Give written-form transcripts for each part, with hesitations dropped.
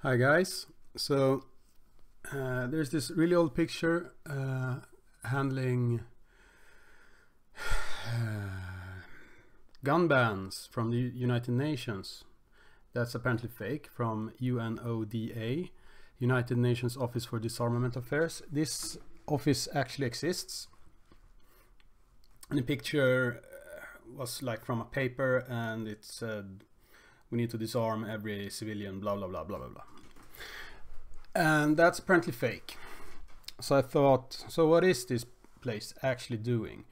Hi guys, so there's this really old picture handling gun bans from the United Nations. That's apparently fake, from UNODA, United Nations Office for Disarmament Affairs. This office actually exists, and the picture was like from a paper, and it said we need to disarm every civilian, blah blah blah blah blah blah. And that's apparently fake. So I thought, so what is this place actually doing?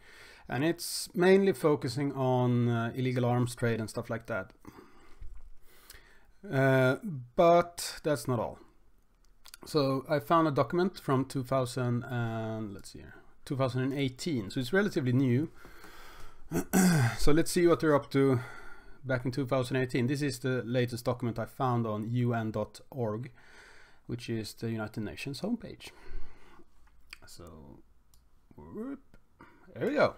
And it's mainly focusing on illegal arms trade and stuff like that. But that's not all. So I found a document from 2018. So it's relatively new. So let's see what they're up to back in 2018. This is the latest document I found on un.org, which is the United Nations homepage. So, whoop, there we go.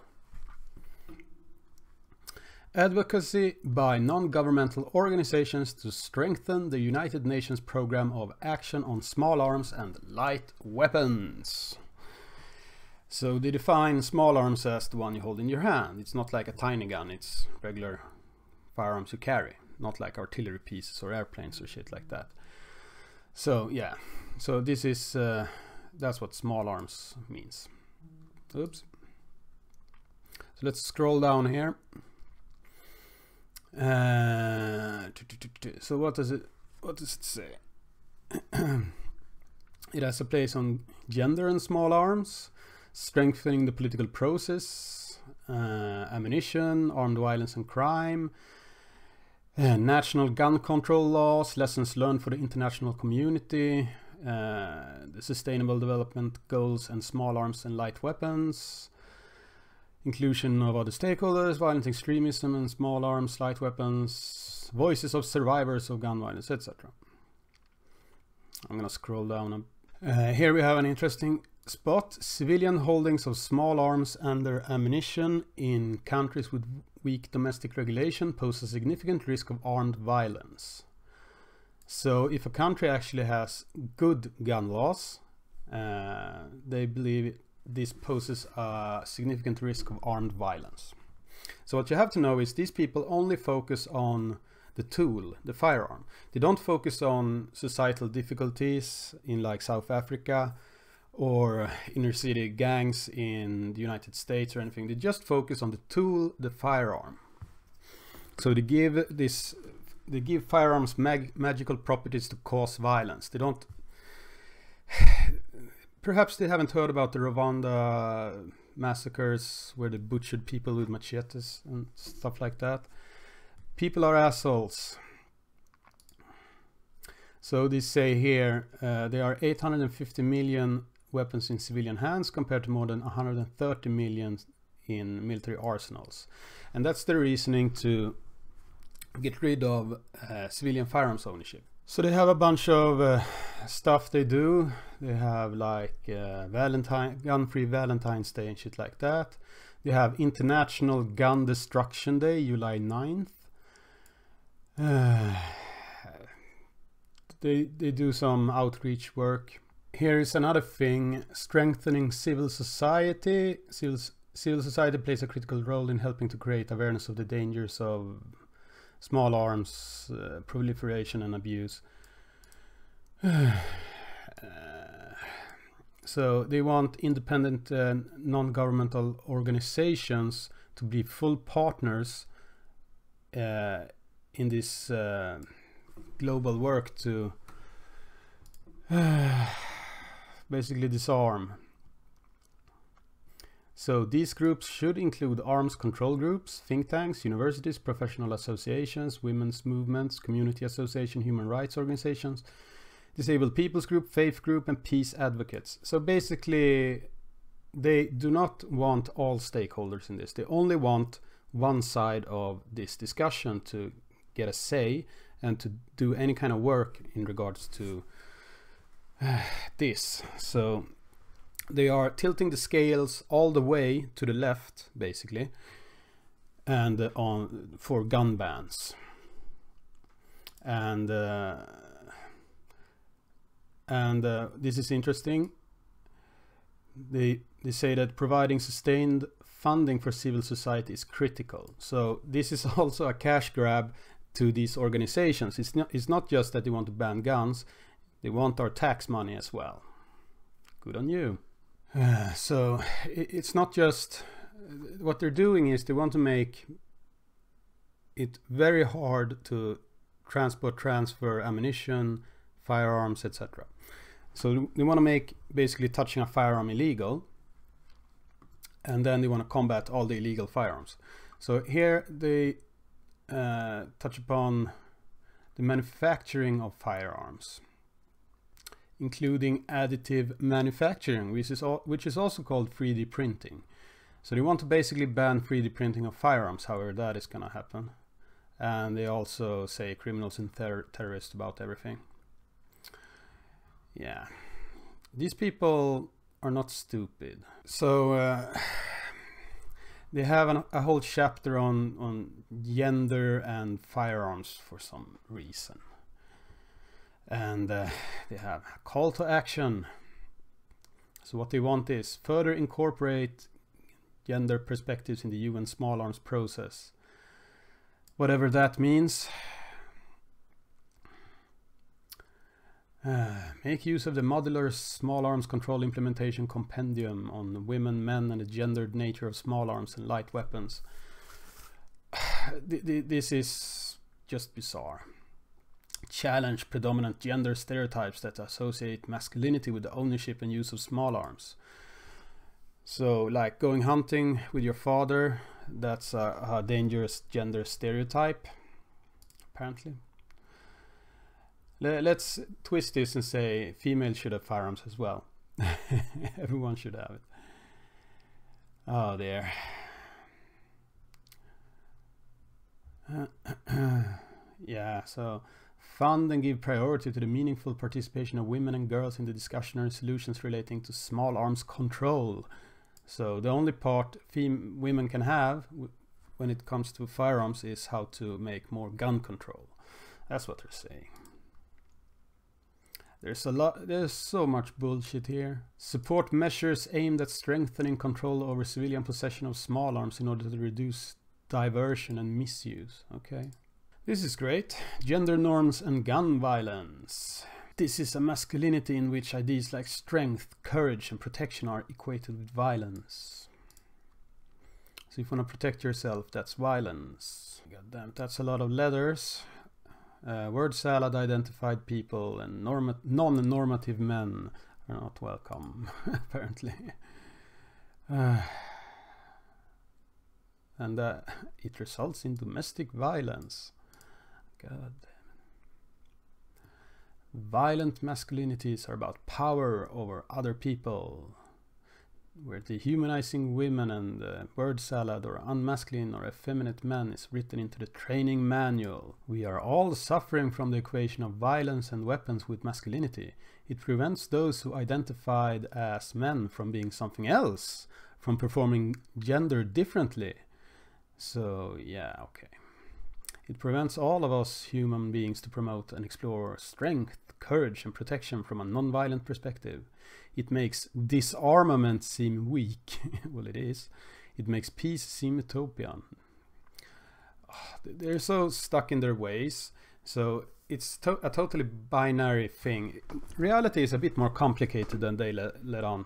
Advocacy by non-governmental organizations to strengthen the United Nations program of action on small arms and light weapons. So they define small arms as the one you hold in your hand. It's not like a tiny gun, it's regular firearms you carry, not like artillery pieces or airplanes or shit like that. So yeah, so this is that's what small arms means. Oops. So let's scroll down here. So what does it say? It has a place on gender and small arms, strengthening the political process, ammunition, armed violence and crime, national gun control laws, lessons learned for the international community, the sustainable development goals and small arms and light weapons, inclusion of other stakeholders, violent extremism and small arms, light weapons, voices of survivors of gun violence, etc. I'm gonna scroll down. Here we have an interesting spot. Civilian holdings of small arms and their ammunition in countries with weak domestic regulation pose a significant risk of armed violence. So if a country actually has good gun laws, they believe this poses a significant risk of armed violence. So what you have to know is these people only focus on the tool, the firearm. They don't focus on societal difficulties in like South Africa or inner city gangs in the United States or anything. They just focus on the tool, the firearm. So they give firearms magical properties to cause violence. They don't. Perhaps they haven't heard about the Rwanda massacres where they butchered people with machetes and stuff like that. People are assholes. So they say here there are 850 million weapons in civilian hands compared to more than 130 million in military arsenals. And that's the reasoning to get rid of civilian firearms ownership. So they have a bunch of stuff they do. They have like gun-free Valentine's Day and shit like that. They have International Gun Destruction Day, July 9th. They do some outreach work. Here is another thing, strengthening civil society. Civil society plays a critical role in helping to create awareness of the dangers of small arms, proliferation and abuse. So they want independent non-governmental organizations to be full partners in this global work to basically disarm. So these groups should include arms control groups, think tanks, universities, professional associations, women's movements, community association, human rights organizations, disabled people's group, faith group, and peace advocates. So basically they do not want all stakeholders in this. They only want one side of this discussion to get a say and to do any kind of work in regards to this. So they are tilting the scales all the way to the left, basically, and for gun bans. And And this is interesting. They say that providing sustained funding for civil society is critical. So this is also a cash grab to these organizations. It's not just that they want to ban guns, they want our tax money as well. Good on you. So it's not just what they're doing, is they want to make it very hard to transfer ammunition, firearms, etc. So they want to make basically touching a firearm illegal, and then they want to combat all the illegal firearms. So here they touch upon the manufacturing of firearms, including additive manufacturing, which is also called 3D printing. So they want to basically ban 3D printing of firearms, however that is going to happen. And they also say criminals and terrorists about everything. Yeah, these people are not stupid. So they have a whole chapter on gender and firearms for some reason. And they have a call to action. So what they want is further incorporate gender perspectives in the UN small arms process. Whatever that means. Make use of the modular small arms control implementation compendium on women, men, and the gendered nature of small arms and light weapons. This is just bizarre. Challenge predominant gender stereotypes that associate masculinity with the ownership and use of small arms. So, like going hunting with your father, that's a dangerous gender stereotype, apparently. Let's twist this and say females should have firearms as well. Everyone should have it. Oh dear. Yeah, so fund and give priority to the meaningful participation of women and girls in the discussion and solutions relating to small arms control. So the only part women can have when it comes to firearms is how to make more gun control. That's what they're saying. There's so much bullshit here. Support measures aimed at strengthening control over civilian possession of small arms in order to reduce diversion and misuse. Okay. This is great. Gender norms and gun violence. This is a masculinity in which ideas like strength, courage, and protection are equated with violence. So if you want to protect yourself, that's violence. God damn, that's a lot of letters. Word salad identified people and non-normative men are not welcome, apparently. And it results in domestic violence. God damn it. Violent masculinities are about power over other people. Where dehumanizing women and word salad or unmasculine or effeminate men is written into the training manual. We are all suffering from the equation of violence and weapons with masculinity. It prevents those who identified as men from being something else, from performing gender differently. So yeah, okay. It prevents all of us human beings to promote and explore strength, courage, and protection from a non-violent perspective. It makes disarmament seem weak. Well, it is. It makes peace seem utopian. They're so stuck in their ways. So it's a totally binary thing. Reality is a bit more complicated than they let on.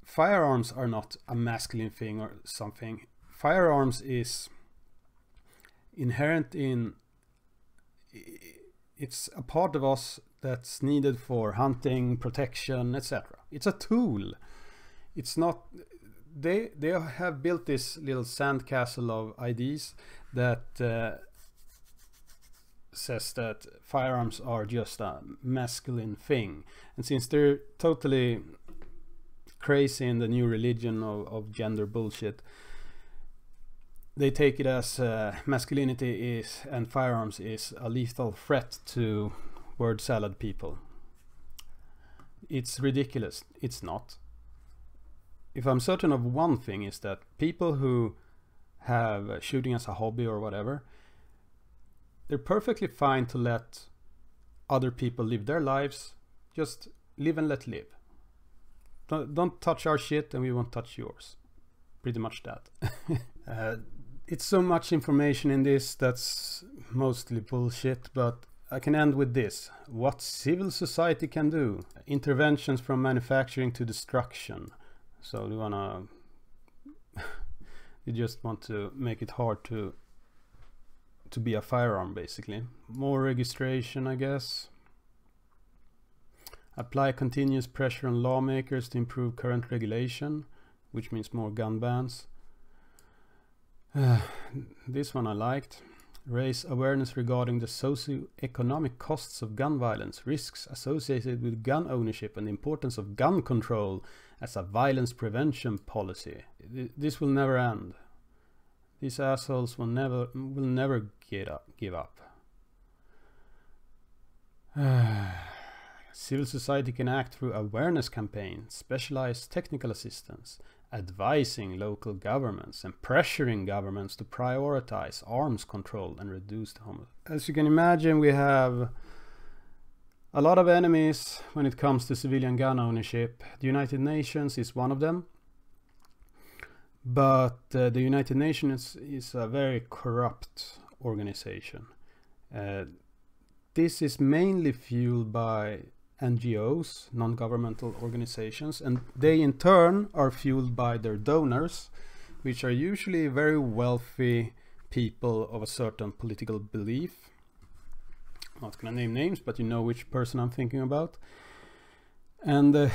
Firearms are not a masculine thing or something. Firearms is inherent in... It's a part of us that's needed for hunting, protection, etc. It's a tool. It's not... They have built this little sandcastle of ideas that says that firearms are just a masculine thing. And since they're totally crazy in the new religion of gender bullshit, they take it as masculinity is and firearms is a lethal threat to word salad people. It's ridiculous. It's not. If I'm certain of one thing, is that people who have shooting as a hobby or whatever, they're perfectly fine to let other people live their lives. Just live and let live. Don't touch our shit and we won't touch yours. Pretty much that. It's so much information in this that's mostly bullshit, but I can end with this. What civil society can do. Interventions from manufacturing to destruction. So you just want to make it hard to be a firearm, basically. More registration, I guess. Apply continuous pressure on lawmakers to improve current regulation, which means more gun bans. This one I liked. Raise awareness regarding the socio-economic costs of gun violence, risks associated with gun ownership, and the importance of gun control as a violence prevention policy. This will never end. These assholes will never give up. Civil society can act through awareness campaigns, specialized technical assistance, advising local governments, and pressuring governments to prioritize arms control and reduce the homicide. As you can imagine, we have a lot of enemies when it comes to civilian gun ownership. The United Nations is one of them. But the United Nations is a very corrupt organization. This is mainly fueled by NGOs, non-governmental organizations, and they in turn are fueled by their donors, which are usually very wealthy people of a certain political belief. I'm not gonna name names, but you know which person I'm thinking about. And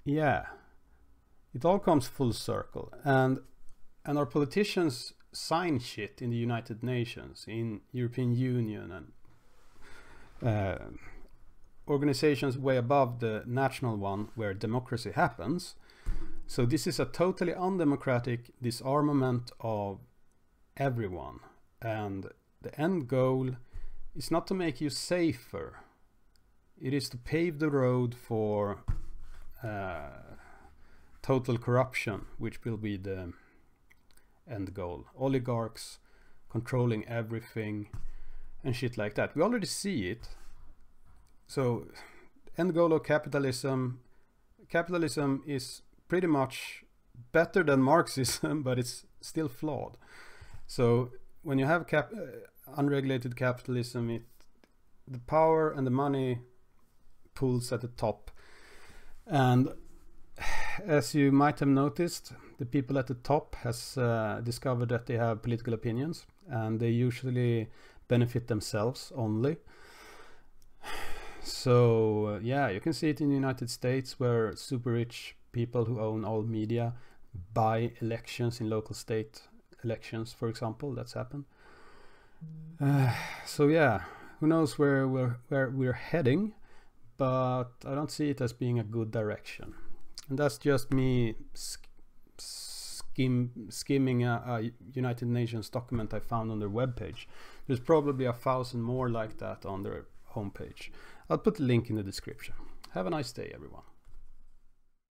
yeah, it all comes full circle, and our politicians sign shit in the United Nations, in European Union, and organizations way above the national one where democracy happens. So this is a totally undemocratic disarmament of everyone, and the end goal is not to make you safer. It is to pave the road for total corruption, which will be the end goal. Oligarchs controlling everything and shit like that. We already see it. So, end goal of capitalism. Capitalism is pretty much better than Marxism, but it's still flawed. So, when you have unregulated capitalism, the power and the money pools at the top. And as you might have noticed, the people at the top has discovered that they have political opinions, and they usually benefit themselves only. So yeah, you can see it in the United States, where super rich people who own all media buy elections in local state elections, for example. That's happened. So yeah, who knows where we're heading, but I don't see it as being a good direction. And that's just me skimming a United Nations document I found on their webpage. There's probably 1,000 more like that on their homepage. I'll put the link in the description. Have a nice day, everyone.